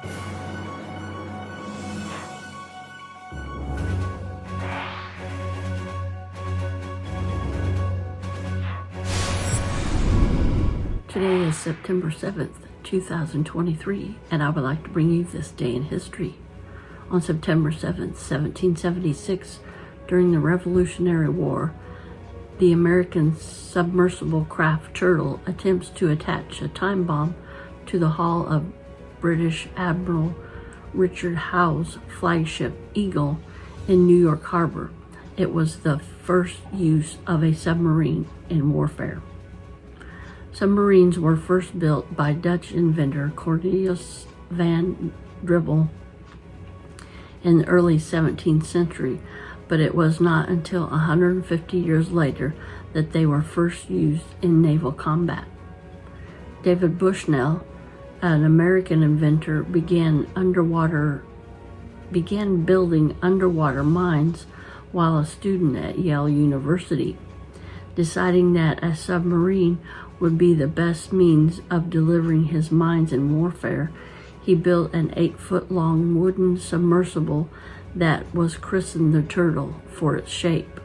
Today is September 7th, 2023, and I would like to bring you this day in history. On September 7th, 1776, during the Revolutionary War, the American submersible craft Turtle attempts to attach a time bomb to the hull of British Admiral Richard Howe's flagship Eagle in New York Harbor. It was the first use of a submarine in warfare. Submarines were first built by Dutch inventor Cornelius van Dribbel in the early 17th century, but it was not until 150 years later that they were first used in naval combat. David Bushnell, an American inventor, began building underwater mines while a student at Yale University. Deciding that a submarine would be the best means of delivering his mines in warfare, he built an 8-foot-long wooden submersible that was christened the Turtle for its shape.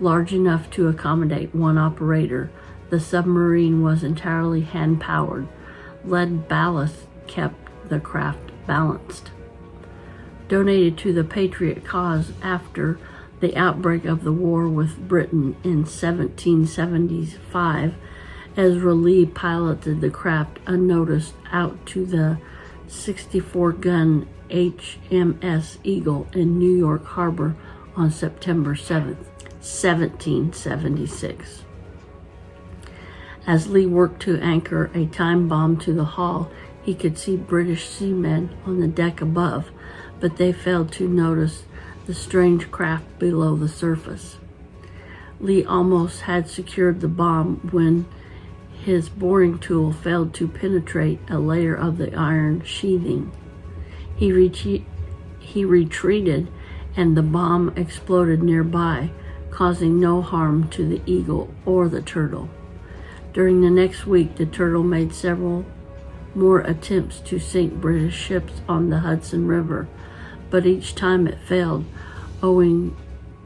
Large enough to accommodate one operator, the submarine was entirely hand-powered. Lead ballast kept the craft balanced. Donated to the Patriot cause after the outbreak of the war with Britain in 1775, Ezra Lee piloted the craft unnoticed out to the 64-gun HMS Eagle in New York Harbor on September 7th, 1776. As Lee worked to anchor a time bomb to the hull, he could see British seamen on the deck above, but they failed to notice the strange craft below the surface. Lee almost had secured the bomb when his boring tool failed to penetrate a layer of the iron sheathing. He retreated, and the bomb exploded nearby, causing no harm to the Eagle or the Turtle. During the next week, the Turtle made several more attempts to sink British ships on the Hudson River, but each time it failed, owing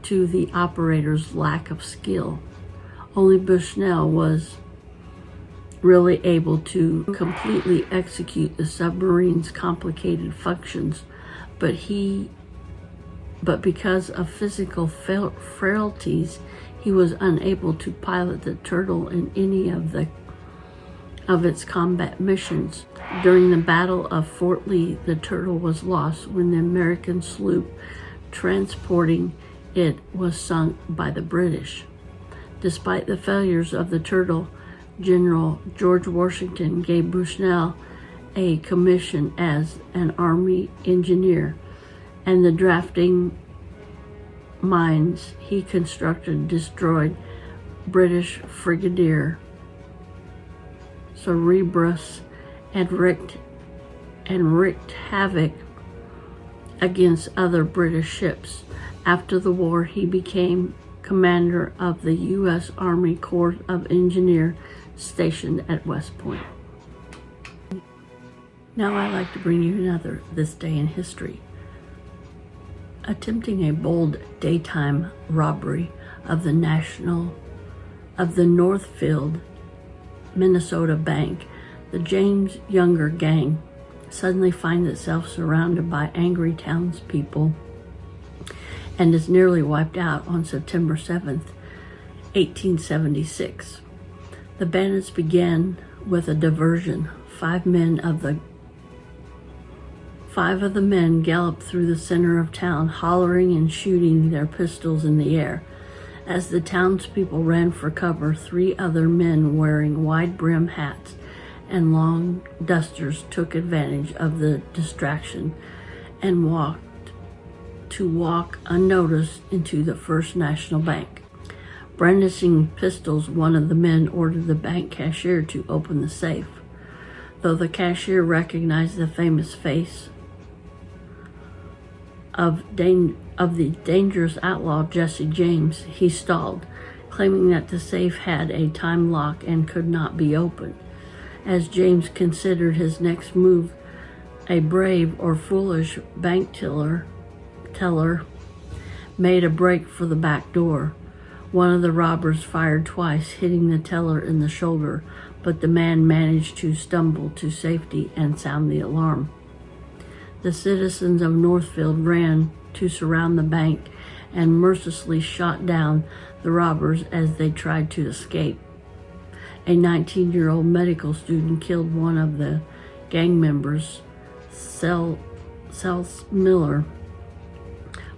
to the operator's lack of skill. Only Bushnell was really able to completely execute the submarine's complicated functions, but because of physical frailties, he was unable to pilot the Turtle in any of its combat missions. During the Battle of Fort Lee, the Turtle was lost when the American sloop transporting it was sunk by the British. Despite the failures of the Turtle, General George Washington gave Bushnell a commission as an Army engineer, and the drafting mines he constructed destroyed British frigate Cerberus and wreaked havoc against other British ships. After the war, he became commander of the U.S. Army Corps of Engineers stationed at West Point. Now I'd like to bring you another This Day in History. Attempting a bold daytime robbery of the Northfield, Minnesota bank, the James Younger gang suddenly finds itself surrounded by angry townspeople and is nearly wiped out on September 7th, 1876. The bandits began with a diversion. Five of the men galloped through the center of town, hollering and shooting their pistols in the air. As the townspeople ran for cover, three other men wearing wide-brimmed hats and long dusters took advantage of the distraction and walked unnoticed into the First National Bank. Brandishing pistols, one of the men ordered the bank cashier to open the safe. Though the cashier recognized the famous face of the dangerous outlaw Jesse James, he stalled, claiming that the safe had a time lock and could not be opened. As James considered his next move, a brave or foolish bank teller made a break for the back door. One of the robbers fired twice, hitting the teller in the shoulder, but the man managed to stumble to safety and sound the alarm. The citizens of Northfield ran to surround the bank and mercilessly shot down the robbers as they tried to escape. A 19-year-old medical student killed one of the gang members, Cels Miller,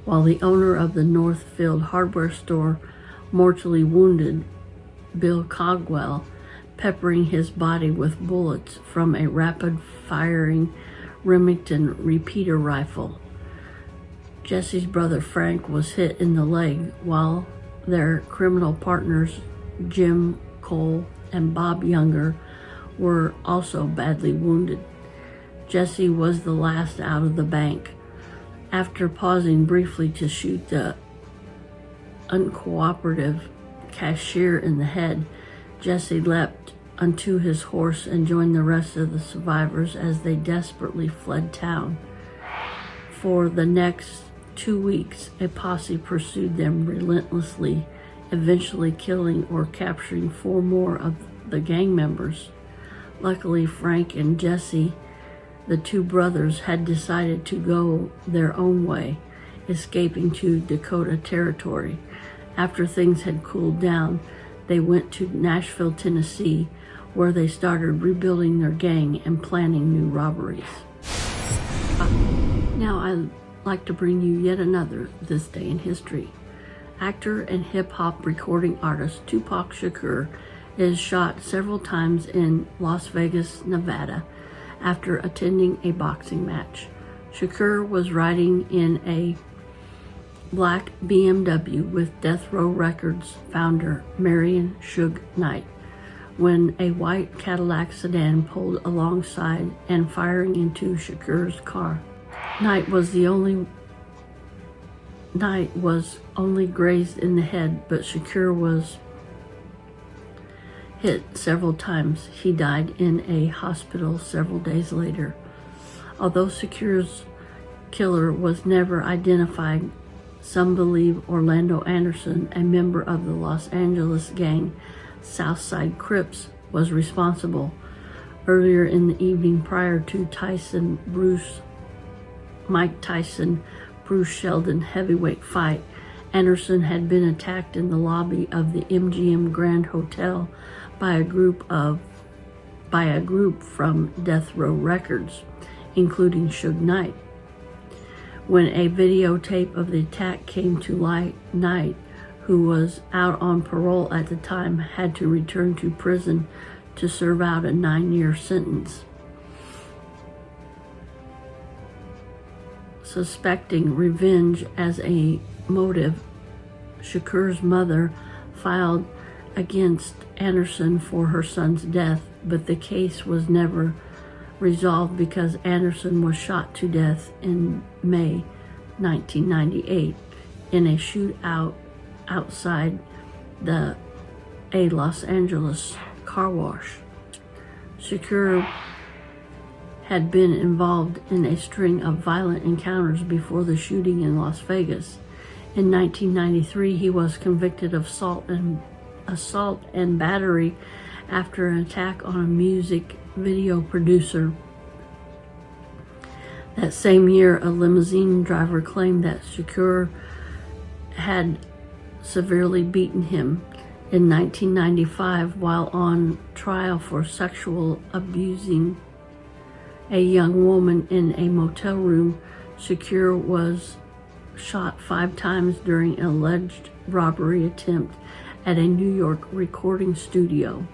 while the owner of the Northfield hardware store mortally wounded Bill Cogwell, peppering his body with bullets from a rapid-firing Remington repeater rifle. Jesse's brother Frank was hit in the leg, while their criminal partners Jim Cole and Bob Younger were also badly wounded. Jesse was the last out of the bank. After pausing briefly to shoot the uncooperative cashier in the head, Jesse leapt onto his horse and joined the rest of the survivors as they desperately fled town. For the next 2 weeks, a posse pursued them relentlessly, eventually killing or capturing 4 more of the gang members. Luckily, Frank and Jesse, the 2 brothers, had decided to go their own way, escaping to Dakota Territory. After things had cooled down, they went to Nashville, Tennessee, where they started rebuilding their gang and planning new robberies. Now I'd like to bring you yet another This Day in History. Actor and hip-hop recording artist Tupac Shakur is shot several times in Las Vegas, Nevada, after attending a boxing match. Shakur was riding in a black BMW with Death Row Records founder Marion Suge Knight when a white Cadillac sedan pulled alongside and firing into Shakur's car. Knight was only grazed in the head, but Shakur was hit several times. He died in a hospital several days later. Although Shakur's killer was never identified, some believe Orlando Anderson, a member of the Los Angeles gang Southside Crips, was responsible. Earlier in the evening, prior to Mike Tyson Bruce Sheldon heavyweight fight, Anderson had been attacked in the lobby of the MGM Grand Hotel by a group from Death Row Records, including Suge Knight. When a videotape of the attack came to light, Knight, who was out on parole at the time, had to return to prison to serve out a 9-year sentence. Suspecting revenge as a motive, Shakur's mother filed against Anderson for her son's death, but the case was never resolved because Anderson was shot to death in May 1998 in a shootout outside a Los Angeles car wash. Shakur had been involved in a string of violent encounters before the shooting in Las Vegas. In 1993, he was convicted of assault and battery after an attack on a music video producer. That same year, a limousine driver claimed that Shakur had severely beaten him. In 1995, while on trial for sexual abusing a young woman in a motel room, Shakur was shot 5 times during an alleged robbery attempt at a New York recording studio.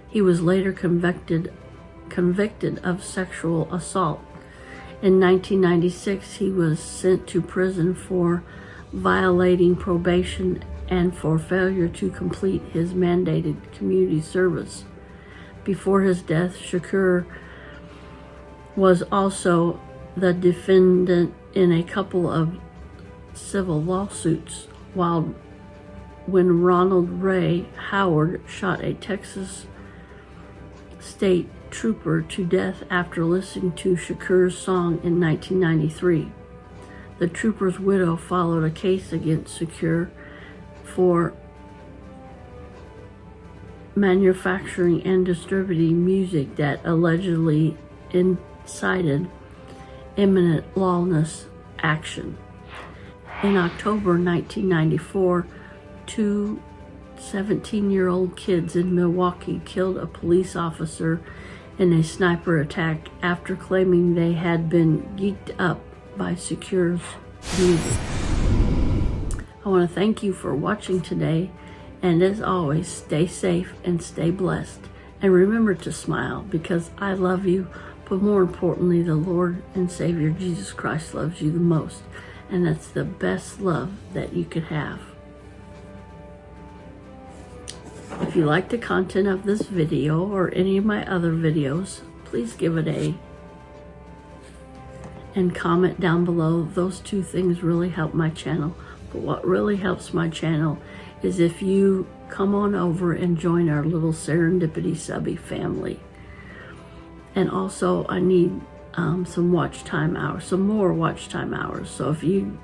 He was later convicted of sexual assault. In 1996, he was sent to prison for violating probation and for failure to complete his mandated community service. Before his death, Shakur was also the defendant in a couple of civil lawsuits, when Ronald Ray Howard shot a Texas state trooper to death after listening to Shakur's song in 1993. The trooper's widow followed a case against Shakur for manufacturing and distributing music that allegedly incited imminent lawless action. In October 1994, two 17-year-old kids in Milwaukee killed a police officer in a sniper attack after claiming they had been geeked up by Shakur's music. I want to thank you for watching today, and as always, stay safe and stay blessed. And remember to smile, because I love you, but more importantly, the Lord and Savior Jesus Christ loves you the most, and that's the best love that you could have. If you like the content of this video or any of my other videos, please give it a and comment down below. Those two things really help my channel. But what really helps my channel is if you come on over and join our little Serendipity Subby family. And also, I need some watch time hours, some more watch time hours. So if you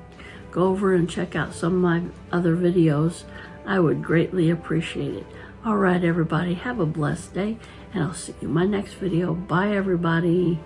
go over and check out some of my other videos, I would greatly appreciate it. All right, everybody, have a blessed day, and I'll see you in my next video. Bye, everybody.